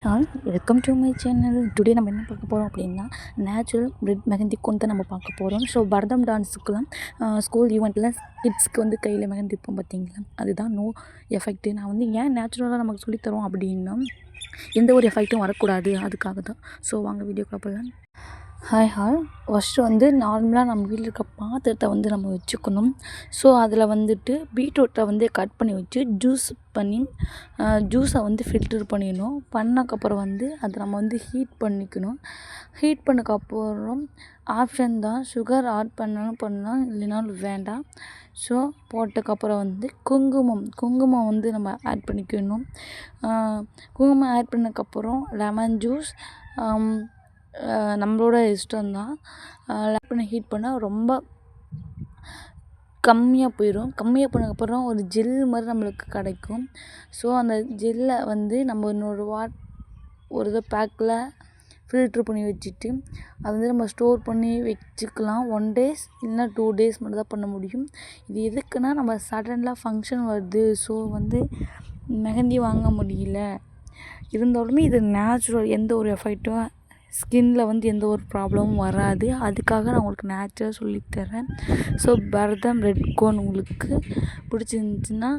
All welcome to my channel. Today நம்ம என்ன பார்க்க போகிறோம் அப்படின்னா நேச்சுரல் பிரெட் மெஹந்தி கொண்டு தான் நம்ம பார்க்க போகிறோம். ஸோ பரதம் டான்ஸுக்குலாம் ஸ்கூல் ஈவெண்ட்டில் கிட்ஸ்க்கு வந்து கையில் மெஹந்தி வைப்போம் பார்த்தீங்களா, அதுதான் நோ எஃபெக்ட்டு. நான் வந்து ஏன் நேச்சுரலாக நமக்கு சொல்லித்தரோம் அப்படின்னா எந்த ஒரு எஃபெக்ட்டும் வரக்கூடாது, அதுக்காக தான். ஸோ வாங்க வீடியோக்குள்ள போகலாம். ஹாய் ஃபஸ்ட்டு வந்து நார்மலாக நம்ம வீட்டில் இருக்க பாத்திரத்தை வந்து நம்ம வச்சுக்கணும். ஸோ அதில் வந்துட்டு பீட்ரூட்டை வந்து கட் பண்ணி வச்சு ஜூஸை வந்து ஃபில்டர் பண்ணிடணும். பண்ணக்கப்புறம் வந்து அதை நம்ம வந்து ஹீட் பண்ணிக்கணும். ஹீட் பண்ணக்கப்புறம் ஆப்ஷன் தான், சுகர் ஆட் பண்ணாலும் பண்ணலாம், இல்லைனாலும் வேண்டாம். ஸோ போட்டக்கப்புறம் வந்து குங்குமம் வந்து நம்ம ஆட் பண்ணிக்கணும். குங்குமம் ஆட் பண்ணக்கப்புறம் லெமன் ஜூஸ் நம்மளோட இஷ்டம்தான். பண்ண ஹீட் பண்ணால் ரொம்ப கம்மியாக போயிடும். கம்மியாக பண்ணக்கப்புறம் ஒரு ஜெல் மாதிரி நம்மளுக்கு கிடைக்கும். ஸோ அந்த ஜெல்லை வந்து நம்ம ஒரு இதை பேக்கில் ஃபில்ட்ரு பண்ணி வச்சுட்டு அதை வந்து நம்ம ஸ்டோர் பண்ணி வச்சுக்கலாம். 1 days இல்லைனா 2 days மட்டும் தான் பண்ண முடியும். இது எதுக்குன்னா, நம்ம சடனாக ஃபங்க்ஷன் வருது, ஸோ வந்து மெஹந்தி வாங்க முடியல, இருந்தாலுமே இது நேச்சுரல், எந்த ஒரு எஃபெக்ட்டும் ஸ்கின்னில் வந்து எந்த ஒரு ப்ராப்ளமும் வராது. அதுக்காக நான் உங்களுக்கு நேச்சுரலாக சொல்லித்தரேன். ஸோ பரதம் ரெட் கோன் உங்களுக்கு பிடிச்சிருந்துச்சின்னா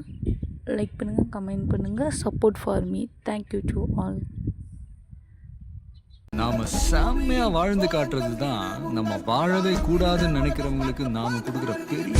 லைக் பண்ணுங்கள், கமெண்ட் பண்ணுங்கள், support for me. Thank you to all. நாம செம்மையா வாழ்ந்து காட்டுறது தான் நம்ம வாழவே கூடாதுன்னு நினைக்கிறவங்களுக்கு நாம கொடுக்குற பெரிய